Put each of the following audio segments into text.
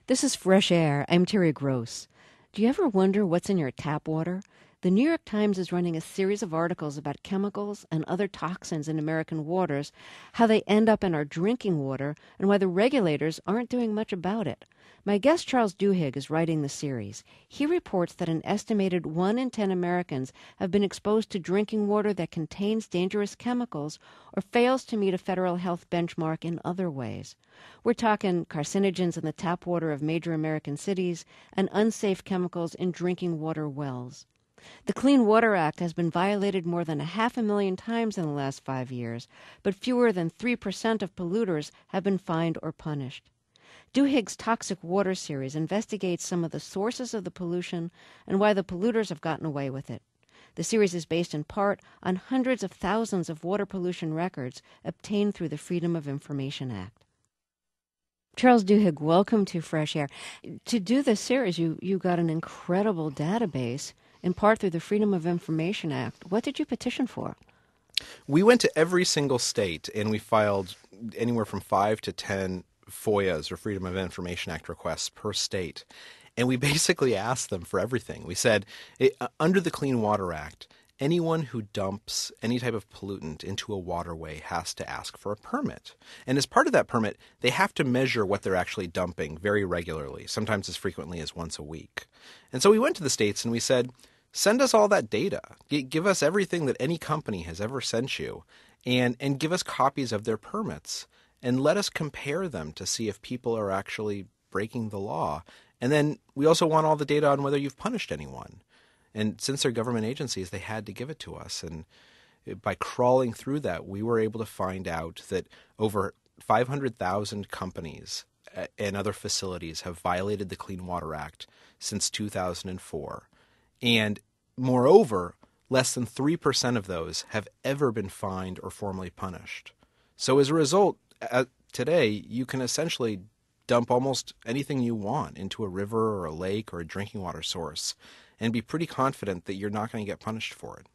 This is Fresh Air. I'm Terry Gross. Do you ever wonder what's in your tap water? The New York Times is running a series of articles about chemicals and other toxins in American waters, how they end up in our drinking water, and why the regulators aren't doing much about it. My guest Charles Duhigg is writing the series. He reports that an estimated 1 in 10 Americans have been exposed to drinking water that contains dangerous chemicals or fails to meet a federal health benchmark in other ways. We're talking carcinogens in the tap water of major American cities and unsafe chemicals in drinking water wells. The Clean Water Act has been violated more than 500,000 times in the last 5 years, but fewer than 3% of polluters have been fined or punished. Duhigg's Toxic Water series investigates some of the sources of the pollution and why the polluters have gotten away with it. The series is based in part on hundreds of thousands of water pollution records obtained through the Freedom of Information Act. Charles Duhigg, welcome to Fresh Air. To do this series, you got an incredible database, in part through the Freedom of Information Act. What did you petition for? We went to every single state and we filed anywhere from 5 to 10 FOIAs, or Freedom of Information Act requests, per state. And we basically asked them for everything. We said, under the Clean Water Act, anyone who dumps any type of pollutant into a waterway has to ask for a permit. And as part of that permit, they have to measure what they're actually dumping very regularly, sometimes as frequently as once a week. And so we went to the states and we said, send us all that data. Give us everything that any company has ever sent you, and give us copies of their permits. And let us compare them to see if people are actually breaking the law. And then we also want all the data on whether you've punished anyone. And since they're government agencies, they had to give it to us. And by crawling through that, we were able to find out that over 500,000 companies and other facilities have violated the Clean Water Act since 2004. And moreover, less than 3% of those have ever been fined or formally punished. So as a result, today, you can essentially dump almost anything you want into a river or a lake or a drinking water source and be pretty confident that you're not going to get punished for it.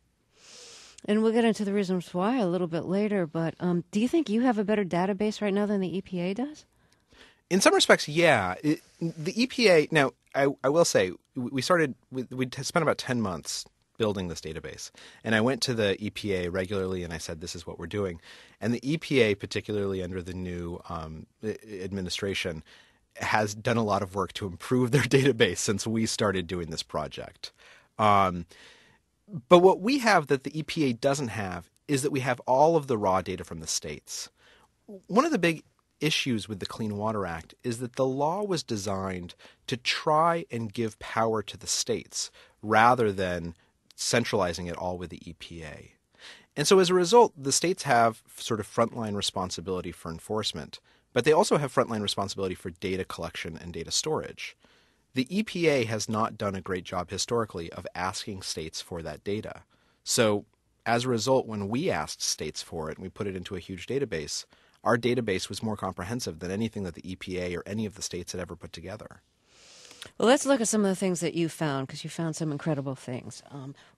And we'll get into the reasons why a little bit later, but do you think you have a better database right now than the EPA does? In some respects, yeah. The EPA, now, I will say, we spent about 10 months building this database. And I went to the EPA regularly and I said, this is what we're doing. And the EPA, particularly under the new administration, has done a lot of work to improve their database since we started doing this project. But what we have that the EPA doesn't have is that we have all of the raw data from the states. One of the big issues with the Clean Water Act is that the law was designed to try and give power to the states rather than centralizing it all with the EPA. And so as a result, the states have sort of frontline responsibility for enforcement, but they also have frontline responsibility for data collection and data storage. The EPA has not done a great job historically of asking states for that data. So as a result, when we asked states for it and we put it into a huge database, our database was more comprehensive than anything that the EPA or any of the states had ever put together. Well, let's look at some of the things that you found, because you found some incredible things.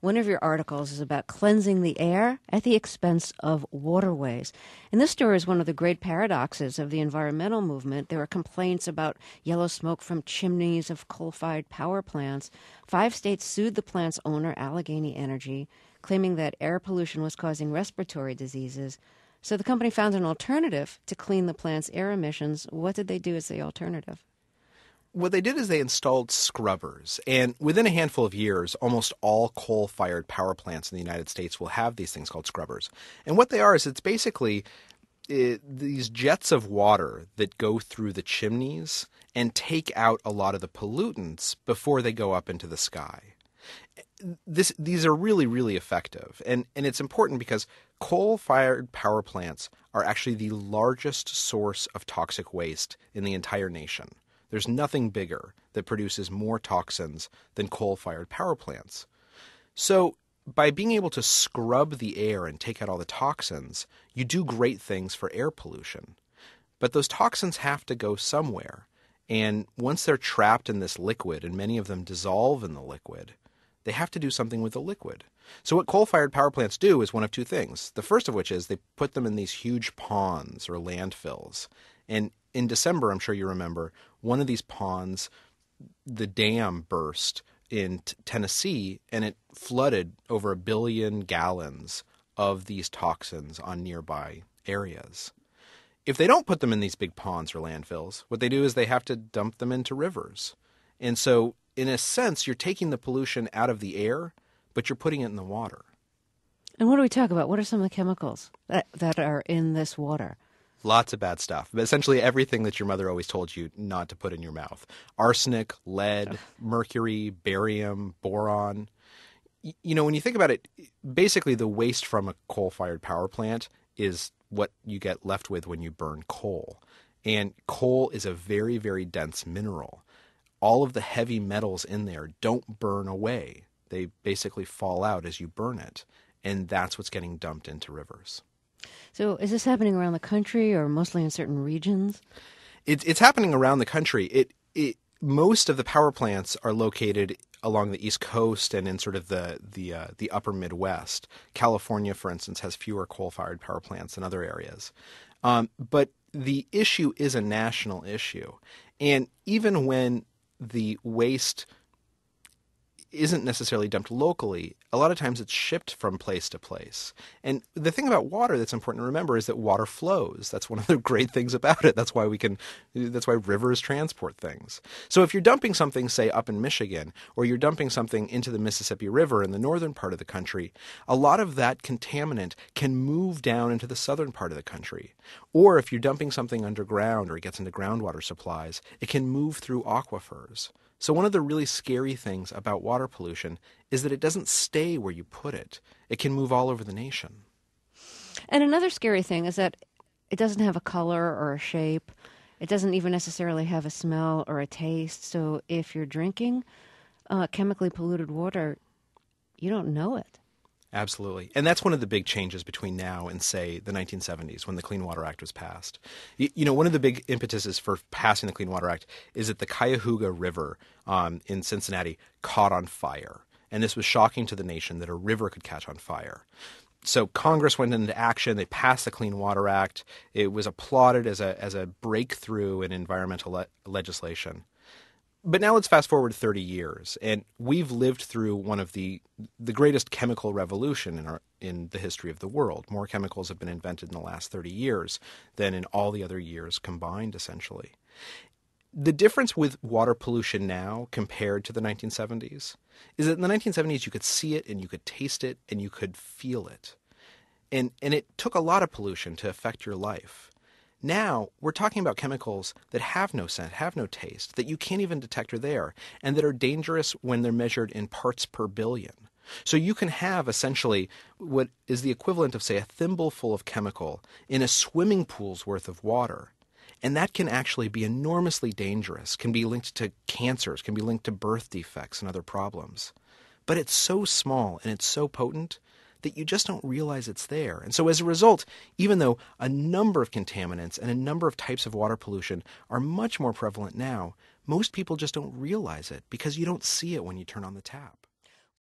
One of your articles is about cleansing the air at the expense of waterways. And this story is one of the great paradoxes of the environmental movement. There are complaints about yellow smoke from chimneys of coal-fired power plants. 5 states sued the plant's owner, Allegheny Energy, claiming that air pollution was causing respiratory diseases. So the company found an alternative to clean the plant's air emissions. What did they do as the alternative? What they did is they installed scrubbers, and within a handful of years, almost all coal-fired power plants in the United States will have these things called scrubbers. And what they are is it's basically these jets of water that go through the chimneys and take out a lot of the pollutants before they go up into the sky. These are really, really effective, and it's important because coal-fired power plants are actually the largest source of toxic waste in the entire nation. There's nothing bigger that produces more toxins than coal-fired power plants. So by being able to scrub the air and take out all the toxins, you do great things for air pollution. But those toxins have to go somewhere. And once they're trapped in this liquid, and many of them dissolve in the liquid, they have to do something with the liquid. So what coal-fired power plants do is one of two things. The first of which is they put them in these huge ponds or landfills. And in December, I'm sure you remember, one of these ponds, the dam burst in Tennessee, and it flooded over 1 billion gallons of these toxins on nearby areas. If they don't put them in these big ponds or landfills, what they do is they have to dump them into rivers. And so, in a sense, you're taking the pollution out of the air, but you're putting it in the water. And what do we talk about? What are some of the chemicals that are in this water? Lots of bad stuff, but essentially everything that your mother always told you not to put in your mouth. Arsenic, lead, mercury, barium, boron. When you think about it, basically the waste from a coal-fired power plant is what you get left with when you burn coal. And coal is a very, very dense mineral. All of the heavy metals in there don't burn away. They basically fall out as you burn it. And that's what's getting dumped into rivers. So is this happening around the country or mostly in certain regions? It's happening around the country. Most of the power plants are located along the East Coast and in sort of the upper Midwest. California, for instance, has fewer coal-fired power plants than other areas. But the issue is a national issue. And even when the waste isn't necessarily dumped locally, a lot of times it's shipped from place to place. And the thing about water that's important to remember is that water flows. That's one of the great things about it. That's why rivers transport things. So if you're dumping something, say, up in Michigan, or you're dumping something into the Mississippi River in the northern part of the country, a lot of that contaminant can move down into the southern part of the country. Or if you're dumping something underground or it gets into groundwater supplies, it can move through aquifers. So one of the really scary things about water pollution is that it doesn't stay where you put it. It can move all over the nation. And another scary thing is that it doesn't have a color or a shape. It doesn't even necessarily have a smell or a taste. So if you're drinking chemically polluted water, you don't know it. Absolutely. And that's one of the big changes between now and, say, the 1970s when the Clean Water Act was passed. One of the big impetuses for passing the Clean Water Act is that the Cuyahoga River in Cincinnati caught on fire. And this was shocking to the nation that a river could catch on fire. So Congress went into action. They passed the Clean Water Act. It was applauded as a breakthrough in environmental legislation. But now let's fast forward 30 years, and we've lived through one of the greatest chemical revolution in the history of the world. More chemicals have been invented in the last 30 years than in all the other years combined, essentially. The difference with water pollution now compared to the 1970s is that in the 1970s you could see it and you could taste it and you could feel it. And it took a lot of pollution to affect your life. Now, we're talking about chemicals that have no scent, have no taste, that you can't even detect are there, and that are dangerous when they're measured in parts per billion. So you can have essentially what is the equivalent of, say, a thimbleful of chemical in a swimming pool's worth of water. And that can actually be enormously dangerous, can be linked to cancers, can be linked to birth defects and other problems. But it's so small and it's so potent that you just don't realize it's there. And so as a result, even though a number of contaminants and a number of types of water pollution are much more prevalent now, most people just don't realize it because you don't see it when you turn on the tap.